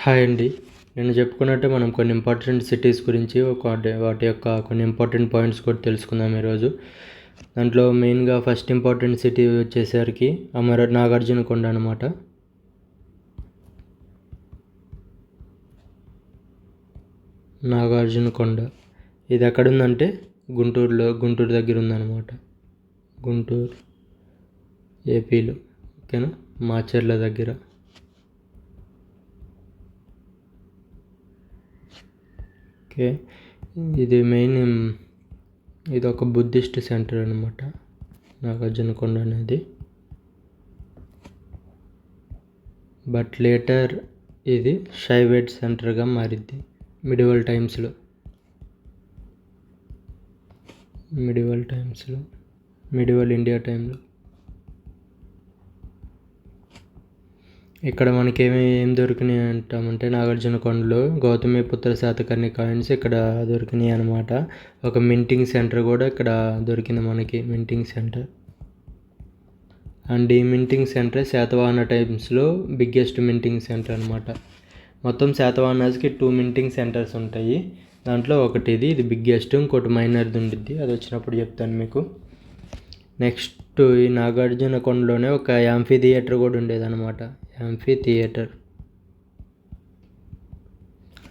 Hi అండి. నేను చెప్పుకున్నట్టు మనం కొన్ని ఇంపార్టెంట్ సిటీస్ గురించి వాటి యొక్క కొన్ని ఇంపార్టెంట్ పాయింట్స్ కూడా తెలుసుకుందాం ఈరోజు. దాంట్లో మెయిన్గా ఫస్ట్ ఇంపార్టెంట్ సిటీ వచ్చేసరికి నాగార్జునకొండ అనమాట. నాగార్జునకొండ ఇది ఎక్కడుందంటే గుంటూరు దగ్గర ఉందన్నమాట. గుంటూరు ఏపీలో, ఓకేనా, మాచర్ల దగ్గర. ఓకే, ఇది ఇది ఒక బుద్ధిస్ట్ సెంటర్ అనమాట నాగార్జునకొండ అనేది. బట్ లేటర్ ఇది షైవేట్ సెంటర్గా మారిద్ది మిడివల్ ఇండియా టైంలో. ఇక్కడ మనకి ఏం దొరికినాయి అంటామంటే నాగార్జునకొండలో గౌతమిపుత్ర శాతకర్ణి కాయిన్స్ ఇక్కడ దొరికినాయి అనమాట. ఒక మింటింగ్ సెంటర్ కూడా ఇక్కడ దొరికింది మనకి, మింటింగ్ సెంటర్. అండ్ ఈ మింటింగ్ సెంటర్ శాతవాహన టైమ్స్లో బిగ్గెస్ట్ మింటింగ్ సెంటర్ అనమాట. మొత్తం శాతవాహనాస్కి 2 మింటింగ్ సెంటర్స్ ఉంటాయి. దాంట్లో ఒకటి ఇది బిగ్గెస్ట్, ఇంకోటి మైనర్ది ఉండిద్ది, అది వచ్చినప్పుడు చెప్తాను మీకు. నెక్స్ట్ ఈ నాగార్జునకొండలోనే ఒక యాంఫీ థియేటర్ కూడా ఉండేదన్నమాట. యాంఫీ థియేటర్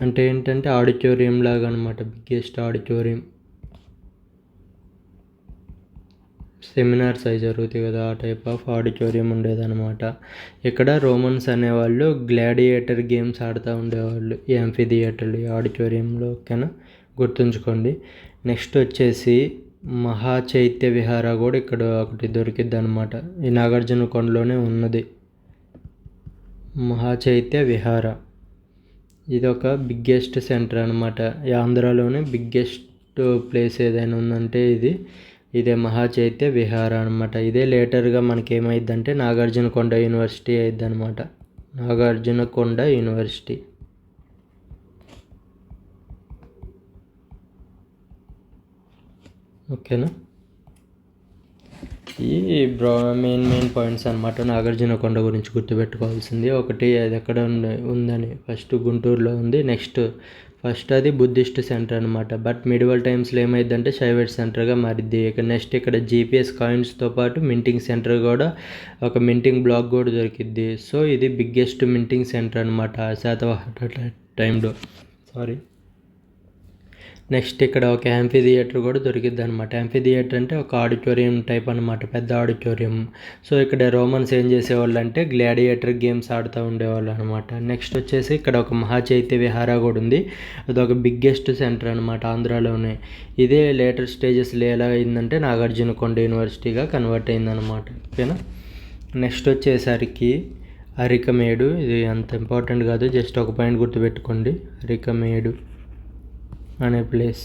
అంటే ఏంటంటే ఆడిటోరియం లాగా అనమాట, బిగ్గెస్ట్ ఆడిటోరియం. సెమినార్స్ అవి జరుగుతాయి కదా, ఆ టైప్ ఆఫ్ ఆడిటోరియం ఉండేదన్నమాట. ఇక్కడ రోమన్స్ అనేవాళ్ళు గ్లాడియేటర్ గేమ్స్ ఆడుతూ ఉండేవాళ్ళు ఈ యాంఫీ థియేటర్లో, ఈ ఆడిటోరియంలో, ఓకేనా, గుర్తుంచుకోండి. నెక్స్ట్ వచ్చేసి మహాచైత్య విహార కూడా ఇక్కడ ఒకటి దొరికిద్ది అనమాట. ఈ నాగార్జునకొండలోనే ఉన్నది మహాచైత్య విహార. ఇది ఒక బిగ్గెస్ట్ సెంటర్ అనమాట. ఆంధ్రాలోనే బిగ్గెస్ట్ ప్లేస్ ఏదైనా ఉందంటే ఇదే మహాచైత్య విహార అనమాట. ఇదే లేటర్గా మనకి ఏమైందంటే నాగార్జునకొండ యూనివర్సిటీ అయింది అనమాట. నాగార్జునకొండ యూనివర్సిటీ. ఓకేనా, ఈ మెయిన్ పాయింట్స్ అనమాట నాగార్జునకొండ గురించి గుర్తుపెట్టుకోవాల్సింది. ఒకటి అది ఎక్కడ ఉందని, ఫస్ట్ గుంటూరులో ఉంది. ఫస్ట్ అది బుద్ధిస్ట్ సెంటర్ అనమాట. బట్ మిడివల్ టైమ్స్లో ఏమైందంటే షైవేట్ సెంటర్గా మారిద్ది. నెక్స్ట్ ఇక్కడ జీపీఎస్ కాయిన్స్తో పాటు మింటింగ్ సెంటర్ కూడా, ఒక మింటింగ్ బ్లాక్ కూడా దొరికిద్ది. సో ఇది బిగ్గెస్ట్ మింటింగ్ సెంటర్ అనమాట శాతవాహన టైంలో. నెక్స్ట్ ఇక్కడ ఒక యాంఫీ థియేటర్ కూడా దొరికిద్ది అనమాట. యాంఫీ థియేటర్ అంటే ఒక ఆడిటోరియం టైప్ అనమాట, పెద్ద ఆడిటోరియం. సో ఇక్కడ రోమన్స్ ఏం చేసేవాళ్ళు అంటే గ్లాడియేటర్ గేమ్స్ ఆడుతూ ఉండేవాళ్ళు అనమాట. నెక్స్ట్ వచ్చేసి ఇక్కడ ఒక మహాచైత్య విహార కూడా ఉంది. అదొక బిగ్గెస్ట్ సెంటర్ అనమాట ఆంధ్రాలోనే. ఇదే లేటర్ స్టేజెస్లో ఎలా అయిందంటే నాగార్జునకొండ యూనివర్సిటీగా కన్వర్ట్ అయిందనమాట. ఓకేనా. నెక్స్ట్ వచ్చేసరికి అరికమేడు. ఇది అంత ఇంపార్టెంట్ కాదు, జస్ట్ ఒక పాయింట్ గుర్తుపెట్టుకోండి. అరికమేడు అనే ప్లేస్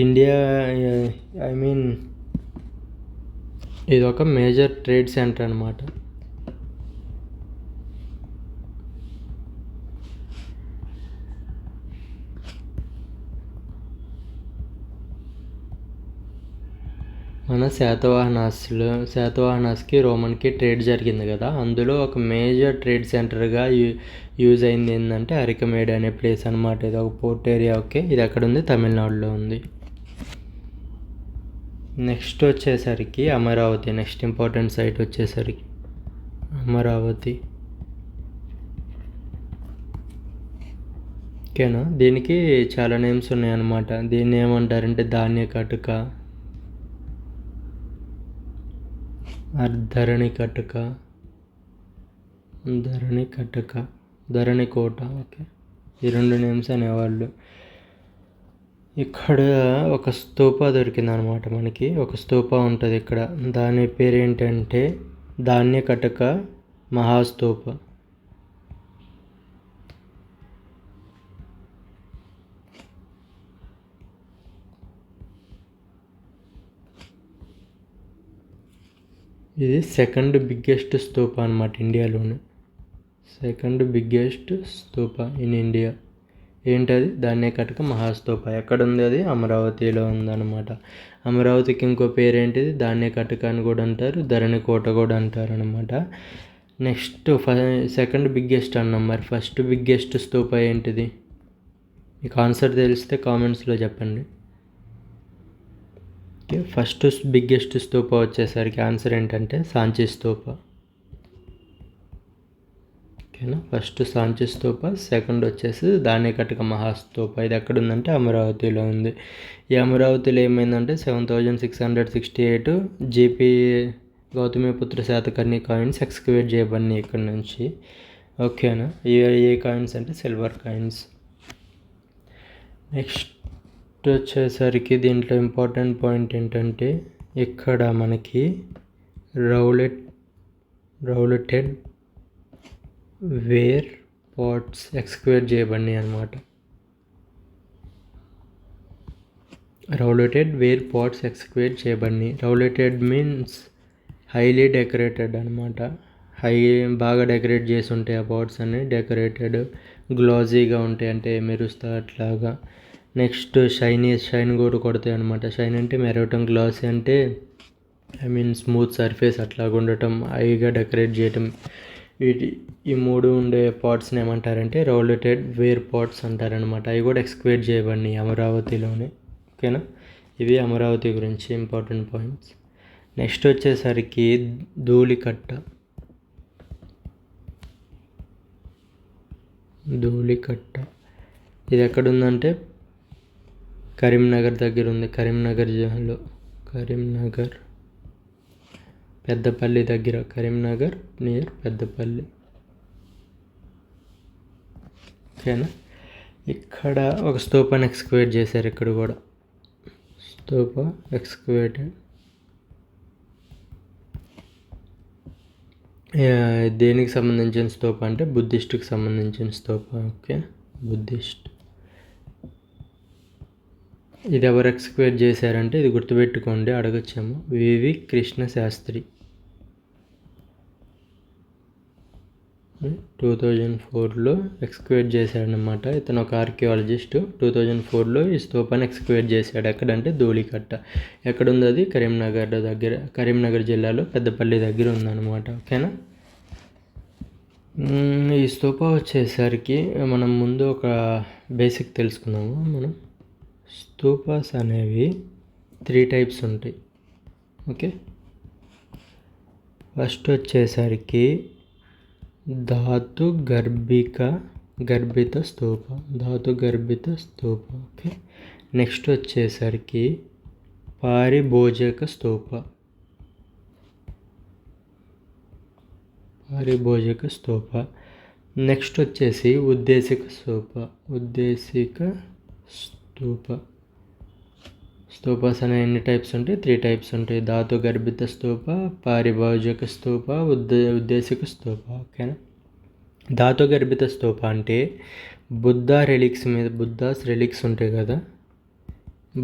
ఇండియా, ఇది ఒక మేజర్ ట్రేడ్ సెంటర్ అనమాట. మన శాతవాహనాస్కి రోమన్కి ట్రేడ్ జరిగింది కదా, అందులో ఒక మేజర్ ట్రేడ్ సెంటర్గా యూజ్ అయింది ఏంటంటే అరికమేడ్ అనే ప్లేస్ అనమాట. ఇది ఒక పోర్ట్ ఏరియా. ఓకే, ఇది ఎక్కడ ఉంది? తమిళనాడులో ఉంది. నెక్స్ట్ వచ్చేసరికి అమరావతి. నెక్స్ట్ ఇంపార్టెంట్ సైట్ వచ్చేసరికి అమరావతి. ఓకేనా, దీనికి చాలా నేమ్స్ ఉన్నాయన్నమాట. దీన్ని ఏమంటారంటే ధాన్యకటుక, ధరణికోట. ఓకే, ఈ 2 నేమ్స్ అనేవాళ్ళు. ఇక్కడ ఒక స్తూప దొరికింది అనమాట మనకి. ఒక స్తూప ఉంటుంది ఇక్కడ, దాని పేరు ఏంటంటే ధాన్యకటక మహాస్తూప. ఇది సెకండ్ బిగ్గెస్ట్ స్తూప అనమాట ఇండియాలోనే. Second biggest Stupa in India ఏంటది? ధాన్యకటక మహాస్తూప. ఎక్కడుంది అది? అమరావతిలో ఉందన్నమాట. అమరావతికి ఇంకో పేరు ఏంటిది? ధాన్యకటక అని కూడా అంటారు, ధరణికోట కూడా అంటారు అనమాట. నెక్స్ట్ సెకండ్ బిగ్గెస్ట్ అన్నాం, మరి ఫస్ట్ బిగ్గెస్ట్ స్తూప ఏంటిది? మీకు ఆన్సర్ తెలిస్తే కామెంట్స్లో చెప్పండి. ఓకే, ఫస్ట్ బిగ్గెస్ట్ స్తూప వచ్చేసరికి ఆన్సర్ ఏంటంటే సాంచి స్తూప. ఓకేనా, ఫస్ట్ సాంచి స్తూప, సెకండ్ వచ్చేసి దానికటక మహాస్తూప. ఇది ఎక్కడుందంటే అమరావతిలో ఉంది. ఈ అమరావతిలో ఏమైందంటే 7668 GP Gautamiputra Satakarni coins excavate చేయబడినాయి ఇక్కడ నుంచి. ఓకేనా, ఏ కాయిన్స్ అంటే సిల్వర్ కాయిన్స్. నెక్స్ట్ వచ్చేసరికి దీంట్లో ఇంపార్టెంట్ పాయింట్ ఏంటంటే ఇక్కడ మనకి రౌలెటెడ్ వేర్ పాట్స్ ఎక్స్కవేట్ చేయబడినాయి అన్నమాట. రౌలెటెడ్ వేర్ పాట్స్ ఎక్స్కవేట్ చేయబడినాయి. రౌలెటెడ్ మీన్స్ హైలీ డెకరేటెడ్ అనమాట. బాగా డెకరేట్ చేసి ఉంటాయి ఆ పాట్స్ అన్ని. డెకరేటెడ్, గ్లాజీగా ఉంటాయి, అంటే మెరుస్తా అట్లాగా. నెక్స్ట్ షైన్ కూడా కొడతాయి అనమాట. షైన్ అంటే మెరవటం, గ్లాసీ అంటే స్మూత్ సర్ఫేస్ అట్లాగా ఉండటం, హైగా డెకరేట్ చేయటం. ఈ మూడు ఉండే పాట్స్ని ఏమంటారంటే రౌలెటెడ్ వేర్ పాట్స్ అంటారనమాట. అవి కూడా ఎక్స్కవేట్ చేయబడినాయి అమరావతిలోనే. ఓకేనా, ఇవి అమరావతి గురించి ఇంపార్టెంట్ పాయింట్స్. నెక్స్ట్ వచ్చేసరికి ధూళికట్ట. ఇది ఎక్కడుందంటే కరీంనగర్ దగ్గర ఉంది. కరీంనగర్ జిల్లాలో, పెద్దపల్లి దగ్గర, కరీంనగర్ నియర్ పెద్దపల్లి. ఓకేనా, ఇక్కడ ఒక స్తూపాన్ని ఎక్స్కవేట్ చేశారు. ఇక్కడ కూడా స్తూప ఎక్స్కవేటెడ్. దేనికి సంబంధించిన స్తూప అంటే బుద్ధిస్ట్కి సంబంధించిన స్తూప. Okay, Buddhist. ఇది ఎవరు ఎక్స్కవేట్ చేశారంటే, ఇది గుర్తుపెట్టుకోండి, అడగచ్చేమో, వివి కృష్ణ శాస్త్రి. 2004లో ఎక్స్కవేట్ చేశాడనమాట. ఇతను ఒక ఆర్కియాలజిస్ట్. 2004లో ఈ స్తూపాన్ని ఎక్స్కవేట్ చేశాడు. ఎక్కడంటే ధూళికట్ట. ఎక్కడుంది అది? కరీంనగర్ జిల్లాలో పెద్దపల్లి దగ్గర ఉందన్నమాట. ఓకేనా, ఈ స్తూప వచ్చేసరికి మనం ముందు ఒక బేసిక్ తెలుసుకుందాము. మనం స్తూపాస్ అనేవి 3 టైప్స్ ఉంటాయి. ఓకే, ఫస్ట్ వచ్చేసరికి ధాతు గర్భిత స్తూప. ఓకే, నెక్స్ట్ వచ్చేసరికి పారిభోజక స్తూప. నెక్స్ట్ వచ్చేసి ఉద్దేశిక స్తూప. స్తూపాస్ అనే ఎన్ని టైప్స్ ఉంటాయి? 3 టైప్స్ ఉంటాయి. ధాతు గర్భిత స్తూప, పారిభాజిక స్తూప, ఉద్దేశిక స్తూప. ఓకేనా, ధాతు గర్భిత స్తూప అంటే బుద్ధాస్ రెలిక్స్ ఉంటాయి కదా,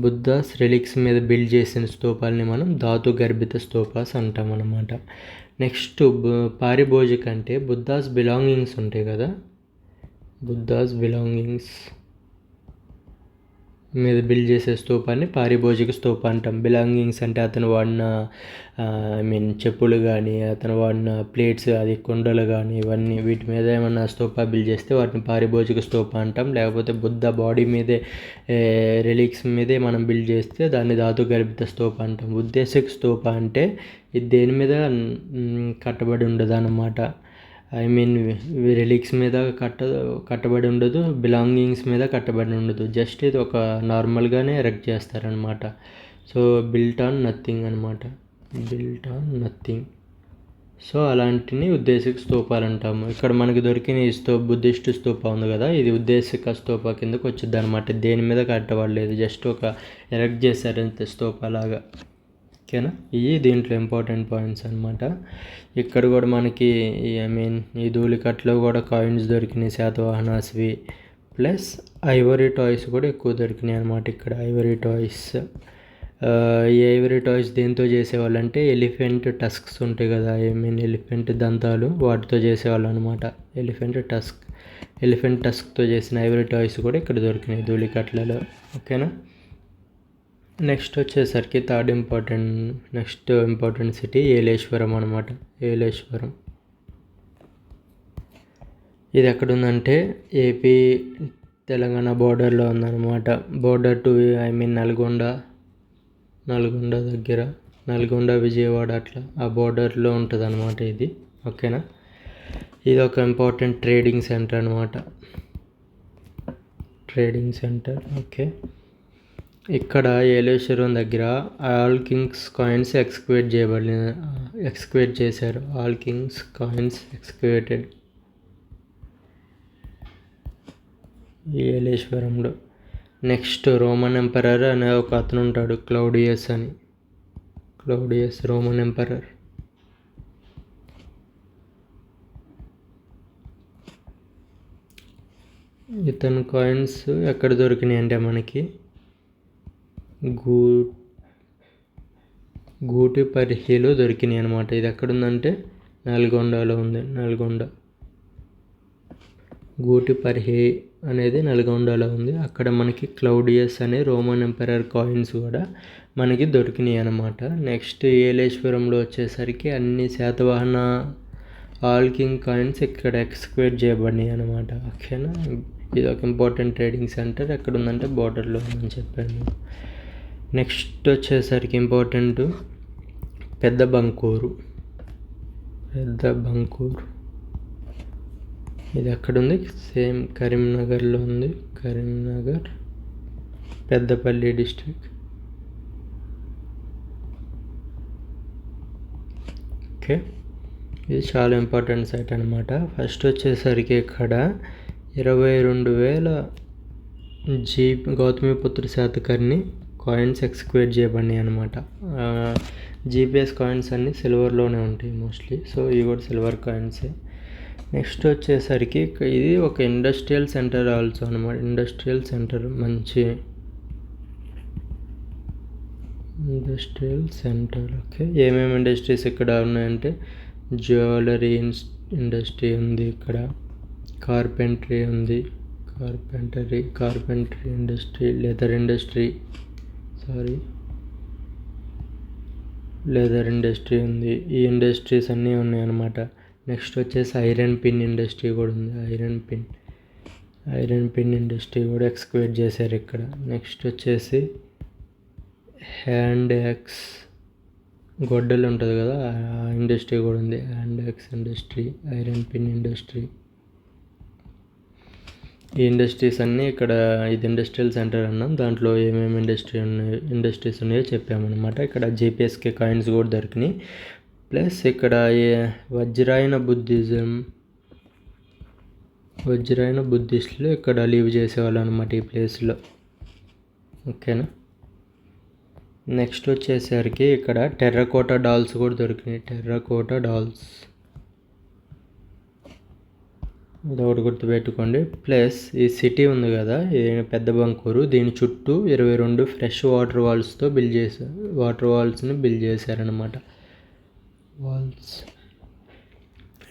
బుద్ధాస్ రెలిక్స్ మీద బిల్డ్ చేసిన స్తూపాలని మనం ధాతు గర్భిత స్తూపాస్ అంటాం అన్నమాట. నెక్స్ట్ పారిభోజిక అంటే బుద్ధాస్ బిలాంగింగ్స్ ఉంటాయి కదా, బుద్ధాస్ బిలాంగింగ్స్ మీద బిల్డ్ చేసే స్తూపాన్ని పారిభోజిక స్తూప అంటాం. బిలాంగింగ్స్ అంటే అతను వాడిన చెప్పులు కానీ, అతను వాడిన ప్లేట్స్, అది కుండలు కానీ, ఇవన్నీ వీటి మీద ఏమన్నా స్తూప బిల్డ్ చేస్తే వాటిని పారిభోజిక స్తూప అంటాం. లేకపోతే బుద్ధ బాడీ మీదే రిలిక్స్ మీదే మనం బిల్డ్ చేస్తే దాన్ని ధాతు గర్భిత స్తూప అంటాం. ఉద్దేశిక స్తూప అంటే ఇది దేని మీద కట్టబడి ఉండదు అన్నమాట. రిలిక్స్ మీద కట్టబడి ఉండదు, బిలాంగింగ్స్ మీద కట్టబడి ఉండదు. జస్ట్ ఇది ఒక నార్మల్గానే ఎరెక్ట్ చేస్తారనమాట. సో బిల్ట్ ఆన్ నథింగ్ అనమాట, సో అలాంటిని ఉద్దేశిక స్తూపాలు అంటాము. ఇక్కడ మనకి దొరికిన ఈ బుద్ధిస్ట్ స్తూప ఉంది కదా, ఇది ఉద్దేశిక స్తూప కిందకు వచ్చింది అనమాట. దేని మీద కట్టబడలేదు, జస్ట్ ఒక ఎరెక్ట్ చేశారంతే స్తూపలాగా. ఓకేనా, ఇవి దీంట్లో ఇంపార్టెంట్ పాయింట్స్ అనమాట. ఇక్కడ కూడా మనకి ఈ ధూళికట్లో కూడా కాయిన్స్ దొరికినాయి, శాతవాహనాస్వి. ప్లస్ ఐవరీ టాయ్స్ కూడా ఎక్కువ దొరికినాయి అనమాట. ఇక్కడ ఐవరీ టాయ్స్, ఈ ఐవరీ టాయ్స్ దేంతో చేసేవాళ్ళు అంటే ఎలిఫెంట్ టస్క్స్ ఉంటాయి కదా, ఎలిఫెంట్ దంతాలు, వాటితో చేసేవాళ్ళు అనమాట. ఎలిఫెంట్ టస్క్తో చేసిన ఐవరీ టాయ్స్ కూడా ఇక్కడ దొరికినాయి ధూళికట్లలో. ఓకేనా, నెక్స్ట్ వచ్చేసరికి నెక్స్ట్ ఇంపార్టెంట్ సిటీ ఏలేశ్వరం అనమాట. ఇది ఎక్కడుందంటే ఏపీ తెలంగాణ బోర్డర్లో ఉందన్నమాట. బోర్డర్ టు నల్గొండ దగ్గర, నల్గొండ విజయవాడ అట్లా ఆ బోర్డర్లో ఉంటుంది అనమాట ఇది. ఓకేనా, ఇది ఒక ఇంపార్టెంట్ ట్రేడింగ్ సెంటర్ అనమాట. Trading centre. ఓకే, ఇక్కడ ఏలేశ్వరం దగ్గర ఆల్ కింగ్స్ కాయిన్స్ ఎక్స్క్వేట్ చేశారు. ఆల్ కింగ్స్ కాయిన్స్ ఎక్స్క్వేటెడ్ ఏలేశ్వరంలో. నెక్స్ట్ రోమన్ ఎంపరర్ అనే ఒక అతను ఉంటాడు, క్లౌడియస్ రోమన్ ఎంపరర్. ఇతను కాయిన్స్ ఎక్కడ దొరికినాయి అంటే మనకి గూటిపర్హిలో దొరికినాయి అనమాట. ఇది ఎక్కడుందంటే నల్గొండలో ఉంది. గూటిపర్హి అనేది నల్గొండలో ఉంది. అక్కడ మనకి క్లౌడియస్ అనే రోమన్ ఎంపరర్ కాయిన్స్ కూడా మనకి దొరికినాయి అనమాట. నెక్స్ట్ ఏలేశ్వరంలో వచ్చేసరికి అన్ని శాతవాహన ఆల్ కింగ్ కాయిన్స్ ఇక్కడ ఎక్స్క్వేట్ చేయబడినాయి అనమాట. ఓకేనా, ఇది ఒక ఇంపార్టెంట్ ట్రేడింగ్ సెంటర్. ఎక్కడ ఉందంటే బోర్డర్లో ఉందని చెప్పాను. నెక్స్ట్ వచ్చేసరికి ఇంపార్టెంట్ పెద్ద బంకూరు. ఇది ఎక్కడుంది? సేమ్ కరీంనగర్లో ఉంది. కరీంనగర్ పెద్దపల్లి డిస్ట్రిక్ట్. ఓకే, ఇది చాలా ఇంపార్టెంట్ సైట్ అనమాట. ఫస్ట్ వచ్చేసరికి ఇక్కడ 22,000 గౌతమిపుత్ర శాతకర్ణి కాయిన్స్ ఎక్స్క్వేట్ చేయబడినాయి అనమాట. జీపీఎస్ కాయిన్స్ అన్నీ సిల్వర్లోనే ఉంటాయి మోస్ట్లీ. సో ఇవి కూడా సిల్వర్ కాయిన్సే. నెక్స్ట్ వచ్చేసరికి ఇది ఒక ఇండస్ట్రియల్ సెంటర్ ఆల్సో అనమాట. ఇండస్ట్రియల్ సెంటర్, మంచి ఇండస్ట్రియల్ సెంటర్. ఓకే, ఏమేమి ఇండస్ట్రీస్ ఇక్కడ ఉన్నాయంటే జ్యువెలరీ ఇండస్ట్రీ ఉంది, ఇక్కడ కార్పెంటరీ ఉంది, కార్పెంటరీ ఇండస్ట్రీ, లెదర్ ఇండస్ట్రీ ఉంది. ఈ ఇండస్ట్రీస్ అన్నీ ఉన్నాయి అన్నమాట. నెక్స్ట్ వచ్చేసి ఐరన్ పిన్ ఇండస్ట్రీ కూడా ఉంది. ఐరన్ పిన్ ఇండస్ట్రీ కూడా ఎక్స్క్వేట్ చేశారు ఇక్కడ. నెక్స్ట్ వచ్చేసి హ్యాండ్ యాక్స్, గొడ్డలు ఉంటుంది కదా, ఆ ఇండస్ట్రీ కూడా ఉంది. Hand axe industry, iron pin industry. ఈ ఇండస్ట్రీస్ అన్నీ ఇక్కడ, ఇది ఇండస్ట్రియల్ సెంటర్ అన్నాం. దాంట్లో ఏమేమి ఇండస్ట్రీస్ ఉన్నాయో చెప్పామన్నమాట. ఇక్కడ జీపీఎస్కే కాయిన్స్ కూడా దొరికినాయి. ప్లస్ ఇక్కడ వజ్రాయన బుద్ధిస్టులు ఇక్కడ లీవ్ చేసేవాళ్ళు అనమాట ఈ ప్లేస్లో. ఓకేనా, నెక్స్ట్ వచ్చేసరికి ఇక్కడ టెర్రకోటా డాల్స్ కూడా దొరికినాయి. టెర్రకోటా డాల్స్ ఇది ఒకటి గుర్తుపెట్టుకోండి. ప్లస్ ఈ సిటీ ఉంది కదా, ఇది పెద్ద బంకూరు, దీని చుట్టూ 22 ఫ్రెష్ వాటర్ వాల్స్ని బిల్డ్ చేశారనమాట.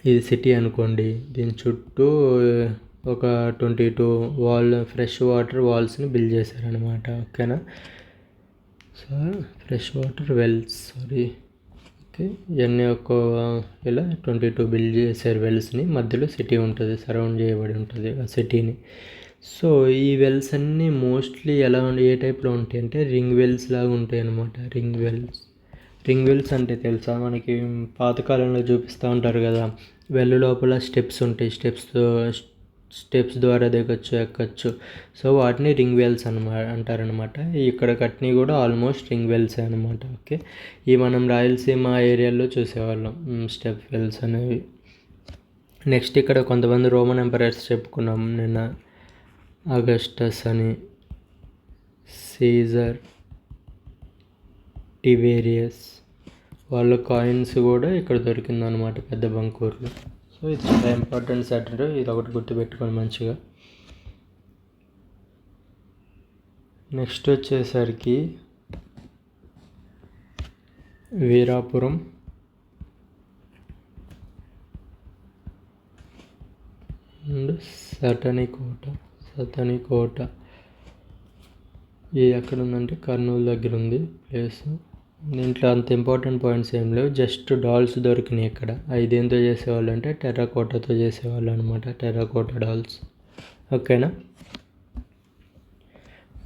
ఇది సిటీ అనుకోండి, దీని చుట్టూ ఒక 22 ఫ్రెష్ వాటర్ వాల్స్ని బిల్డ్ చేశారనమాట. ఓకేనా, so fresh water wells, okay, ఇవన్నీ ఇలా 22 బిల్డ్ చేశారు వెల్స్ని. మధ్యలో సిటీ ఉంటుంది, సరౌండ్ చేయబడి ఉంటుంది ఆ సిటీని. సో ఈ వెల్స్ అన్నీ మోస్ట్లీ ఏ టైప్లో ఉంటాయి అంటే రింగ్ వెల్స్ లాగా ఉంటాయి అన్నమాట. రింగ్ వెల్స్ అంటే తెలుసా మనకి, పాతకాలంలో చూపిస్తూ ఉంటారు కదా, వెల్ లోపల స్టెప్స్ ఉంటాయి, స్టెప్స్ ద్వారా దిగొచ్చు, ఎక్కచ్చు. సో వాటిని రింగ్ వెల్స్ అంటారనమాట. ఇక్కడ కట్టినవి కూడా ఆల్మోస్ట్ రింగ్ వెల్స్ అనమాట. ఓకే, ఇవి మనం రాయలసీమ ఏరియాలో చూసేవాళ్ళం స్టెప్ వెల్స్ అనేవి. నెక్స్ట్ ఇక్కడ కొంతమంది రోమన్ ఎంపరర్స్ చెప్పుకున్నాం నిన్న, అగస్టస్ అని, సీజర్, టిబేరియస్, వాళ్ళ కాయిన్స్ కూడా ఇక్కడ దొరికిందనమాట పెద్ద బంకూరులో. సో ఇది చాలా ఇంపార్టెంట్ సెంటర్, ఇది ఒకటి గుర్తుపెట్టుకోండి మంచిగా. నెక్స్ట్ వచ్చేసరికి వీరాపురం, అండ్ సతనికోట. ఇది ఎక్కడ ఉందంటే కర్నూలు దగ్గర ఉంది ప్లేస్. దీంట్లో అంత ఇంపార్టెంట్ పాయింట్స్ ఏం లేవు, జస్ట్ డాల్స్ దొరికినాయి ఇక్కడ. అవి దేంతో చేసేవాళ్ళు అంటే టెర్రకోటాతో చేసేవాళ్ళు అనమాట, టెర్రకోటా డాల్స్. ఓకేనా.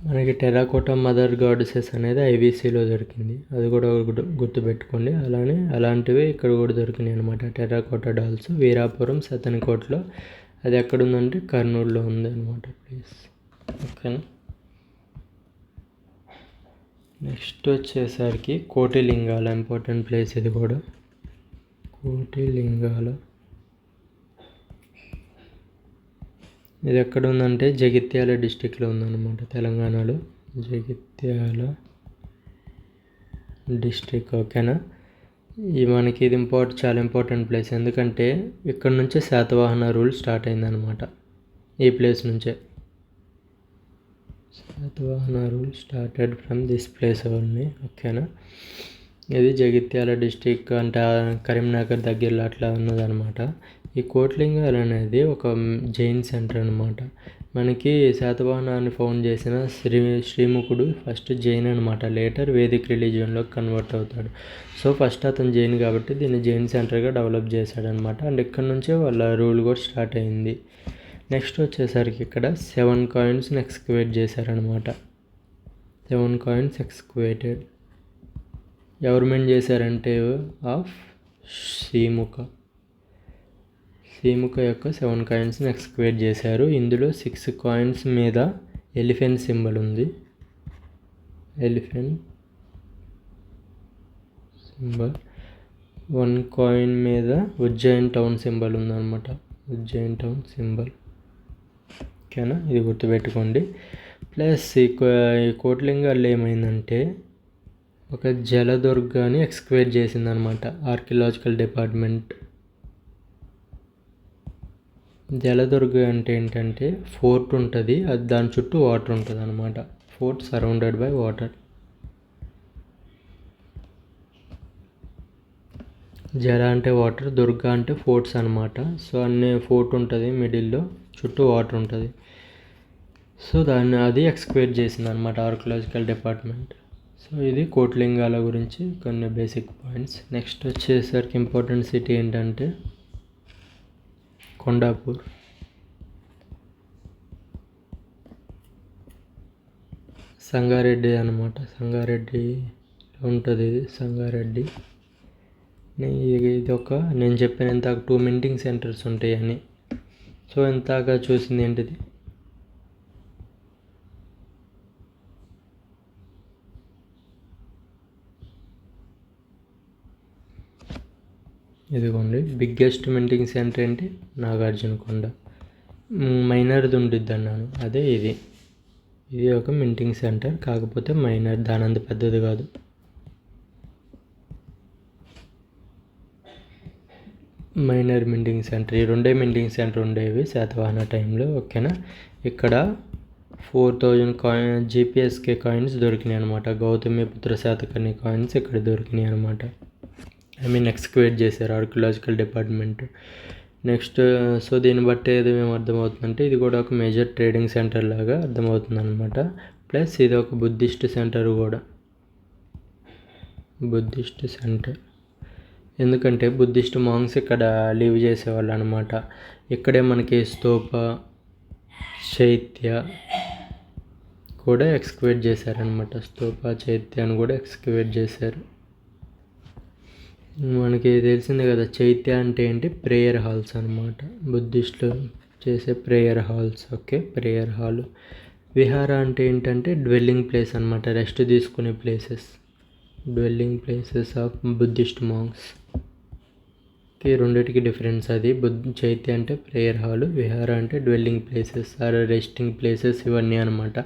మనకి టెర్రకోటా మదర్ గాడెసెస్ అనేది ఐవీసీలో దొరికింది, అది కూడా గుర్తుపెట్టుకోండి. అలాంటివి ఇక్కడ కూడా దొరికినాయి అనమాట, టెర్రకోటా డాల్స్. వీరాపురం సతనకోటలో, అది ఎక్కడుందంటే కర్నూలులో ఉంది అనమాట ప్లేస్. ఓకేనా. నెక్స్ట్ వచ్చేసరికి కోటిలింగాల, ఇంపార్టెంట్ ప్లేస్ ఇది కూడా. కోటిలింగాల ఇది ఎక్కడ ఉందంటే జగిత్యాల డిస్టిక్లో ఉందన్నమాట, తెలంగాణలో. జగిత్యాల డిస్టిక్. ఓకేనా. మనకి ఇది చాలా ఇంపార్టెంట్ ప్లేస్, ఎందుకంటే ఇక్కడ నుంచే శాతవాహన రూల్ స్టార్ట్ అయిందనమాట, ఈ ప్లేస్ నుంచే. Satavahana rule started from this place only. ఓకేనా. ఇది జగిత్యాల డిస్టిక్ అంటే కరీంనగర్ దగ్గరలో అట్లా ఉన్నదనమాట. ఈ కోటిలింగాలు అనేది ఒక జైన్ సెంటర్ అనమాట. మనకి శాతవాహనాన్ని ఫౌండ్ చేసిన శ్రీముఖుడు ఫస్ట్ జైన్ అనమాట, లేటర్ వేదిక్ రిలీజియన్లో కన్వర్ట్ అవుతాడు. సో ఫస్ట్ అతను జైన్ కాబట్టి దీన్ని జైన్ సెంటర్గా డెవలప్ చేశాడనమాట. అండ్ ఇక్కడ నుంచే వాళ్ళ రూల్ కూడా స్టార్ట్ అయింది. నెక్స్ట్ వచ్చేసరికి ఇక్కడ 7 కాయిన్స్ని ఎక్స్కవేట్ చేశారనమాట. 7 కాయిన్స్ ఎక్స్కవేటెడ్. ఎవరు చేశారంటే ఆఫ్ శ్రీముఖ యొక్క 7 కాయిన్స్ని ఎక్స్కవేట్ చేశారు. ఇందులో 6 కాయిన్స్ మీద ఎలిఫెంట్ సింబల్ ఉంది, ఎలిఫెంట్ సింబల్. 1 కాయిన్ మీద ఉజ్జయిన్ టౌన్ సింబల్ ఉందన్నమాట, ఉజ్జయిన్ టౌన్ సింబల్. ఓకేనా, ఇది గుర్తుపెట్టుకోండి. ప్లస్ ఈ కోటిలింగాల్లో ఏమైందంటే ఒక జలదుర్గాన్ని ఎక్స్కవేట్ చేసిందనమాట ఆర్కియలాజికల్ డిపార్ట్మెంట్. జలదుర్గ అంటే ఏంటంటే ఫోర్ట్ ఉంటుంది, అది దాని చుట్టూ వాటర్ ఉంటుంది అనమాట, ఫోర్ట్ సరౌండెడ్ బై వాటర్. జల అంటే వాటర్, దుర్గా అంటే ఫోర్ట్స్ అనమాట. సో అన్ని ఫోర్ట్ ఉంటుంది, మిడిల్లో చుట్టూ వాటర్ ఉంటుంది. సో అది ఎక్స్కవేట్ చేసింది అనమాట ఆర్కియలాజికల్ డిపార్ట్మెంట్. సో ఇది కోటిలింగాల గురించి కొన్ని బేసిక్ పాయింట్స్. నెక్స్ట్ వచ్చేసరికి ఇంపార్టెంట్ సిటీ ఏంటంటే కొండాపూర్. సంగారెడ్డి అనమాట, సంగారెడ్డిలో ఉంటుంది ఇది, సంగారెడ్డి. ఇది ఒక నేను చెప్పిన ఇంతకు 2 మింటింగ్ సెంటర్స్ ఉంటాయని. సో ఇంతగా చూసింది ఏంటిది, ఇదిగోండి. బిగ్గెస్ట్ మింటింగ్ సెంటర్ ఏంటి, నాగార్జునకొండ. మైనర్ది ఉండిద్ది అన్నాను, అదే ఇది ఒక మింటింగ్ సెంటర్, కాకపోతే మైనర్, దానంత పెద్దది కాదు. మైనర్ మింటింగ్ సెంటర్, ఈ 2 మింటింగ్ సెంటర్ ఉండేవి శాతవాహన టైంలో. ఓకేనా. ఇక్కడ 4000 జీపీఎస్కే కాయిన్స్ దొరికినాయి అనమాట, గౌతమిపుత్ర శాతకర్ణి కాయిన్స్ ఇక్కడ దొరికినాయి అనమాట. ఎక్స్కవేట్ చేశారు ఆర్కియలాజికల్ డిపార్ట్మెంట్. నెక్స్ట్ సో దీన్ని బట్టి ఏది మేము అర్థమవుతుందంటే ఇది కూడా ఒక మేజర్ ట్రేడింగ్ సెంటర్ లాగా అర్థమవుతుంది అనమాట. ప్లస్ ఇది ఒక బుద్ధిస్ట్ సెంటర్ కూడా, బుద్ధిస్ట్ సెంటర్. ఎందుకంటే బుద్ధిస్ట్ మాంగ్స్ ఇక్కడ లివ్ చేసేవాళ్ళు అనమాట. ఇక్కడే మనకి స్తూప, చైత్య కూడా ఎక్స్కవేట్ చేశారనమాట, స్తూప చైత్యాన్ని కూడా ఎక్స్కవేట్ చేశారు. మనకి తెలిసిందే కదా, చైత్య అంటే ఏంటి, ప్రేయర్ హాల్స్ అనమాట, బుద్ధిస్టులు చేసే prayer halls. Okay, prayer hall. Vihara అంటే ఏంటంటే డ్వెల్లింగ్ ప్లేస్ అనమాట, రెస్ట్ తీసుకునే places, dwelling places of Buddhist monks. రెండిటికి డిఫరెన్స్ అది. చైత్య అంటే ప్రేయర్ హాల్, విహార అంటే dwelling places or resting places, ఇవన్నీ అనమాట.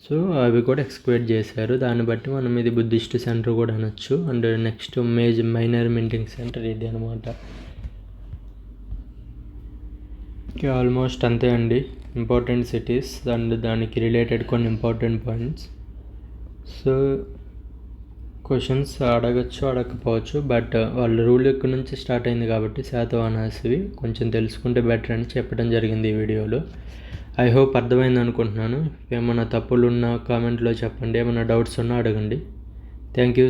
సో అవి కూడా ఎక్స్కవేట్ చేశారు, దాన్ని బట్టి మనం ఇది బుద్ధిస్ట్ సెంటర్ కూడా అనొచ్చు. And next minor minting centre ఇది అనమాట. ఆల్మోస్ట్ అంతే అండి ఇంపార్టెంట్ సిటీస్ అండ్ దానికి రిలేటెడ్ కొన్ని ఇంపార్టెంట్ పాయింట్స్. సో క్వశ్చన్స్ అడగచ్చు, అడగకపోవచ్చు, బట్ వాళ్ళ రూల్ ఇక్కడ నుంచి స్టార్ట్ అయింది కాబట్టి శాతవాహనాస్వి కొంచెం తెలుసుకుంటే బెటర్ అని చెప్పడం జరిగింది ఈ వీడియోలో. ఐ హోప్ అర్థమైంది అనుకుంటున్నాను. ఏమైనా తప్పులు ఉన్నా కామెంట్లో చెప్పండి, ఏమైనా డౌట్స్ ఉన్నా అడగండి. Thank you.